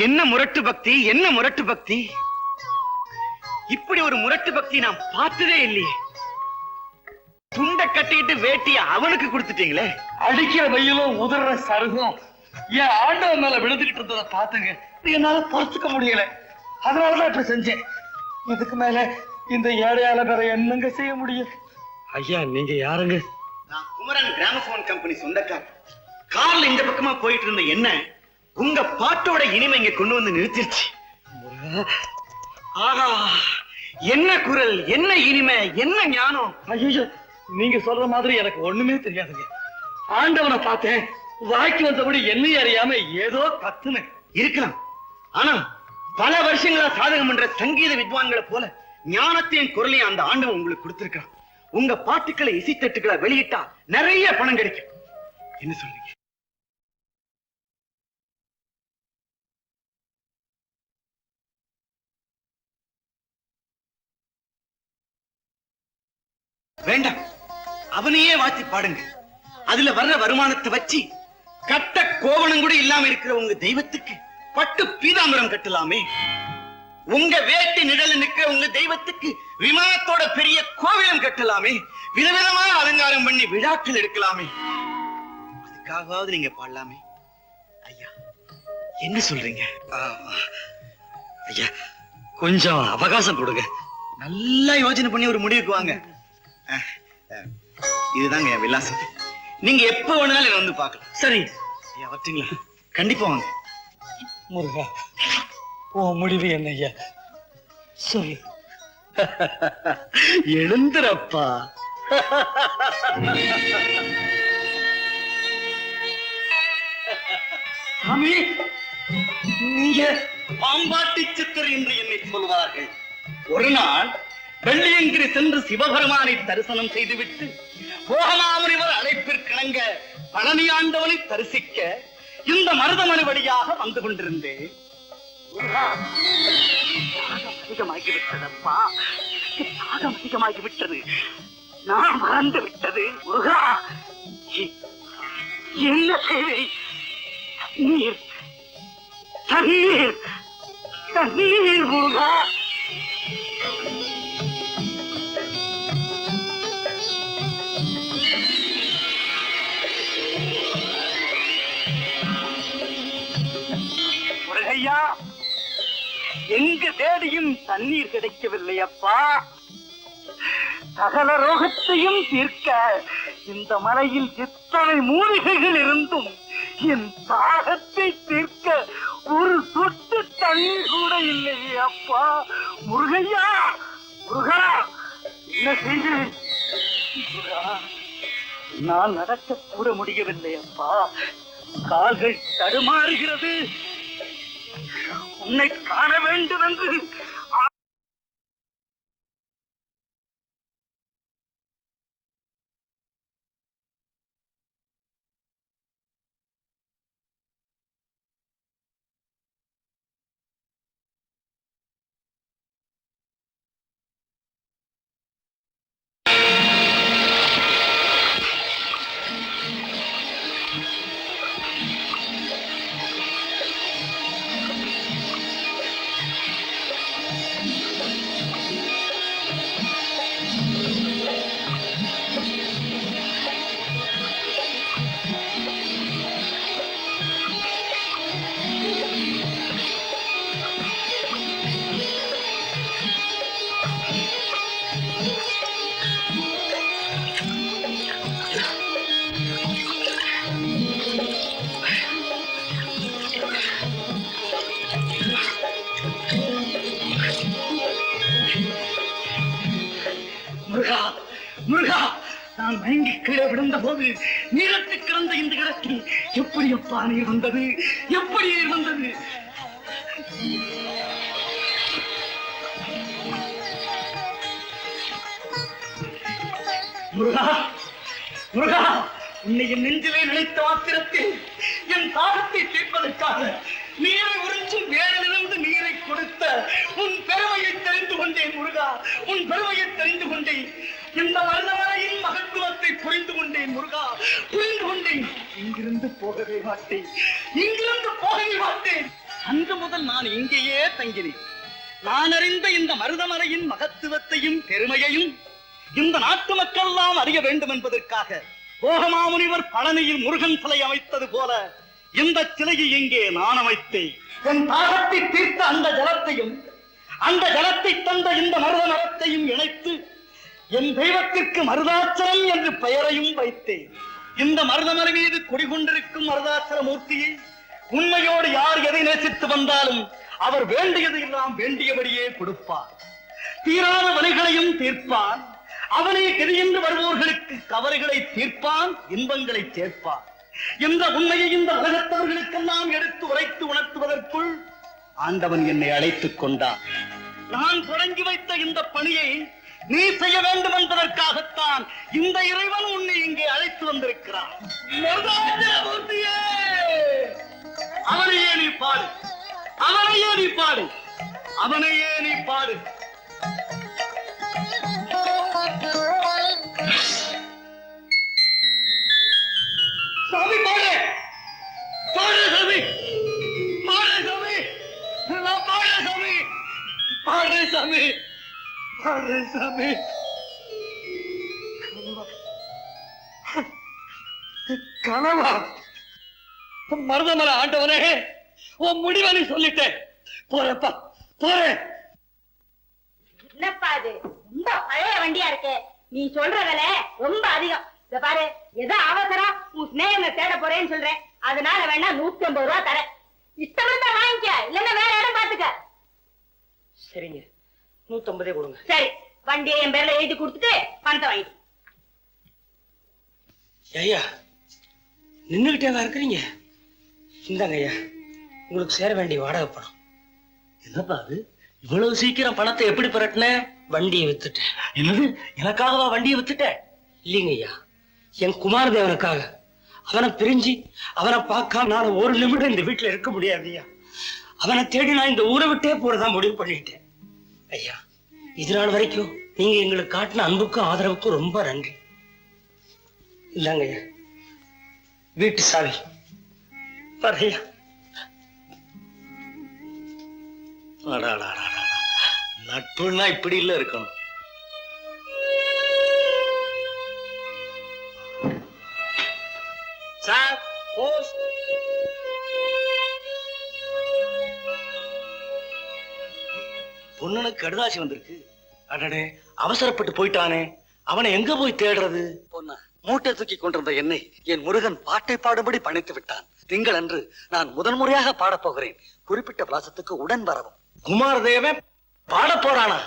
என்ன முரட்டு பக்தி, என்ன முரட்டு பக்தி! இப்படி ஒரு முரட்டு பக்தி நான் பார்த்ததே இல்லையே. துண்டை கட்டிட்டு வேட்டிய அவனுக்கு கொடுத்துட்டீங்களே. அடிக்கிற வெயிலும் உதற சருகும் என் ஆண்டவன் மேல விழுந்துகிட்டு இருந்ததை பாத்துங்க. என்னால பொறுத்துக்க முடியல. அதனாலதான் இப்ப செஞ்சேன். இதுக்கு மேல இந்த ஏழையால வேற என்னங்க செய்ய முடியும்? ஐயா, நீங்க யாருங்க? நான் குமரன் கிராமபோன் கம்பெனி சொந்தக்காரர். கார்ல இந்த பக்கமா போயிட்டு இருந்த என்ன உங்க பாட்டோட இனிமை இங்க கொண்டு வந்து நிறுத்திருச்சு. ஆஹா, என்ன குரல், என்ன இனிமை, என்ன ஞானம்! ஐயோ, நீங்க சொல்ற மாதிரி எனக்கு ஒண்ணுமே தெரியாதுங்க. ஆண்டவனை பார்த்தேன், வாய்க்கு வந்தபடி என்னையும் அறியாம ஏதோ கத்துனேன். இருக்கலாம், ஆனா பல வருஷங்களா சாதகம் பண்ற சங்கீத வித்வான்களை போல ஞானத்தையும் குரலையும் அந்த ஆண்டவன் உங்களுக்கு கொடுத்திருக்கான். உங்க பாட்டுக்களை இசைத்தட்டுக்களை வெளியிட்டா நிறைய பணம் கிடைக்கும். என்ன சொல்றீங்க? வேண்டாம், அவனையே வாத்தி பாடுங்க. அதுல வர்ற வருமானத்தை வச்சு கட்ட கோவணம் கூட இல்லாம இருக்கிற உங்க தெய்வத்துக்கு பட்டு பீதாம்பரம் கட்டலாமே. உங்க வேட்டி நிழல நிற்கிற உங்க தெய்வத்துக்கு விமானத்தோட பெரிய கோவிலம் கட்டலாமே. விதவிதமா அலங்காரம் பண்ணி விழாக்கள் எடுக்கலாமே. அதுக்காகவாவது நீங்க பாடலாமே. ஐயா, என்ன சொல்றீங்க? ஐயா, கொஞ்சம் அவகாசம் கொடுங்க. நல்லா யோசனை பண்ணி ஒரு முடிவுக்கு வாங்க. இதுதாங்க என் விலாசம். நீங்க எப்ப வேணாலும் வந்து பார்க்கலாம். சரி ஐயா, வரட்டுங்களா? கண்டிப்பா வாங்க. முருகா, உன் முடிவு என்ன ஐயா? சொல்லு. எழுந்துறப்பா. சாமி, நீங்க பாம்பாட்டி சித்தர் என்று என்னை சொல்வார்கள். ஒரு நாள் வெள்ளியங்கிரி சென்று சிவபெருமானை தரிசனம் செய்துவிட்டு போகமாமுனிவர் அழைப்பிற்கிணங்க பழனி ஆண்டவனை தரிசிக்க இந்த மருதமணி வழியாக வந்து கொண்டிருந்தேன். அதிகமாகிவிட்டதப்பா, தாகம் அதிகமாகிவிட்டது. நான் மறந்து விட்டது. முருகா, என்ன தேவை? தண்ணீர், தண்ணீர், தண்ணீர் முருகா! முருகையா, எங்கு தேடியும் தண்ணீர் கிடைக்கவில்லை அப்பா. சகல ரோகத்தையும் தீர்க்க இந்த மலையில் எத்தனை மூலிகைகள் இருந்தும் என் தாகத்தை தீர்க்க ஒரு சொட்டு தண்ணீர் கூட இல்லையே அப்பா. முருகையா, முருகா, என்ன செய்தேன்? நான் நடக்க கூட முடியவில்லை அப்பா. கால்கள் தடுமாறுகிறது. உன்னை காண வேண்டும் என்று முருகா, நான் மயங்கி கீழே விழுந்த போது நீரத்து கிடந்த இந்த இடத்தில் எப்படி அப்பா நீர் வந்தது? எப்படி நீர் வந்தது? முருகா, முருகா, உன்னை என் நெஞ்சிலே நினைத்த மாத்திரத்தில் என் தாகத்தை தீர்ப்பதற்காக நீரை உறிஞ்சி வேரிலிருந்து நீரை கொடுத்த உன் பெருமையை தெரிந்து கொண்டேன் முருகா. உன் பெருமையை தெரிந்து கொண்டேன். இந்த மருதமலையின் மகத்துவத்தை புரிந்து கொண்டேன் முருகா, புரிந்து கொண்டேன். இங்கிருந்து போகவே மாட்டேன். இங்கிருந்து போகவே மாட்டேன். அன்று முதல் நான் இங்கேயே தங்கினேன். நான் அறிந்த இந்த மருதமலையின் மகத்துவத்தையும் பெருமையையும் இந்த நாட்டு மக்கள் எல்லாம் அறிய வேண்டும் என்பதற்காக போகமாமுனிவர் பழனியில் முருகன் சிலை அமைத்தது போல இந்த சிலையை இங்கே நான் அமைத்தேன். என் தாகத்தை தீர்த்த அந்த ஜலத்தையும் அந்த ஜலத்தை தந்த இந்த மருத மரத்தையும் இணைத்து என் தெய்வத்திற்கு மருதாச்சலம் என்று பெயரையும் வைத்தேன். இந்த மருதமலை மீது குடிகொண்டிருக்கும் மருதாச்சல மூர்த்தியை உண்மையோடு யார் எதை நேசித்து வந்தாலும் அவர் வேண்டியது எல்லாம் வேண்டியபடியே கொடுப்பார். தீராத வலிகளையும் தீர்ப்பான். அவனே கெதியென்று வருவோர்களுக்கு கவலைகளை தீர்ப்பான், இன்பங்களை சேர்ப்பான். இந்த உண்மையை இந்த உலகத்தவர்களுக்கெல்லாம் எடுத்து உரைத்து உணர்த்துவதற்குள் ஆண்டவன் என்னை அழைத்துக் கொண்டான். நான் தொடங்கி வைத்த இந்த பணியை நீ செய்ய வேண்டும் என்பதற்காகத்தான் இந்த இறைவன் உன்னை இங்கே அழைத்து வந்திருக்கிறான். அவனையே நீ பாடு, அவனையே நீ பாடு, அவனையே நீ பாடு. சாமி பாடு, பாடு சாமி, பாடு சாமி, நான் பாடு சாமி, பாடு சாமி, பாடு சாமி. கனவா? மருதமலை ஆண்டவனே, உன் முடிவை நீ சொல்லிட்டேன். போறப்பா, போறேன். என்னப்பா இது ரொம்ப பழைய வண்டியா இருக்கு. நீ சொல்ற விலை ரொம்ப அதிகம். இத பாரு, ஏதோ அவசரம் உன் ஸ்நேகங்களை தேட போறேன்னு சொல்றேன். அதனால வேணா 150 ரூபா தரேன். இஷ்டம் இருந்தா வாங்கிக்க, இல்லன்னா வேற இடம் பாத்துக்க. சரிங்க, 150 கொடுங்க. சரி, வண்டியை என் பேர்ல எழுதி கொடுத்துட்டு பணத்தை வாங்கிட்டு. ஐயா, நின்னுகிட்டே இருக்கிறீங்க. இந்தாங்க ஐயா, உங்களுக்கு சேர வேண்டிய வாடகை பணம். என்னப்பா அது? இவ்வளவு சீக்கிரம் பணத்தை எப்படி புரட்டின? வண்டியை வித்துட்டேன். என்னது, எனக்காகவா வண்டியை வித்துட்டேன்? இல்லைங்க ஐயா, என் குமாரதேவனுக்காக. அவனை பிரிஞ்சு அவனை பார்க்காம நான் ஒரு நிமிடம் இந்த வீட்டுல இருக்க முடியாது ஐயா. அவனை தேடி நான் இந்த ஊரை விட்டே போறதா முடிவு பண்ணிட்டேன். ஐயா, இது நாள் வரைக்கும் நீங்க எங்களுக்கு காட்டின அன்புக்கும் ஆதரவுக்கும் ரொம்ப நன்றி. இந்தாங்க ஐயா, வீட்டு சாவி. வரையா. நட்புன்னா இப்படி இல்ல இருக்கணும். Sir, post. பொண்ணுனுக்கு கடுதாசி வந்திருக்கு. அடடே, அவசரப்பட்டு போயிட்டானே, அவனை எங்க போய் தேடுறது? பொண்ணா, மூட்டை தூக்கி கொண்டிருந்த என்னை என் முருகன் பாட்டை பாடும்படி பணித்து விட்டான். திங்கள் அன்று நான் முதன்முறையாக பாடப் போகிறேன். குறிப்பிட்ட விலாசத்துக்கு உடன் வரவும். குமாரதேவன் பாட போறானா?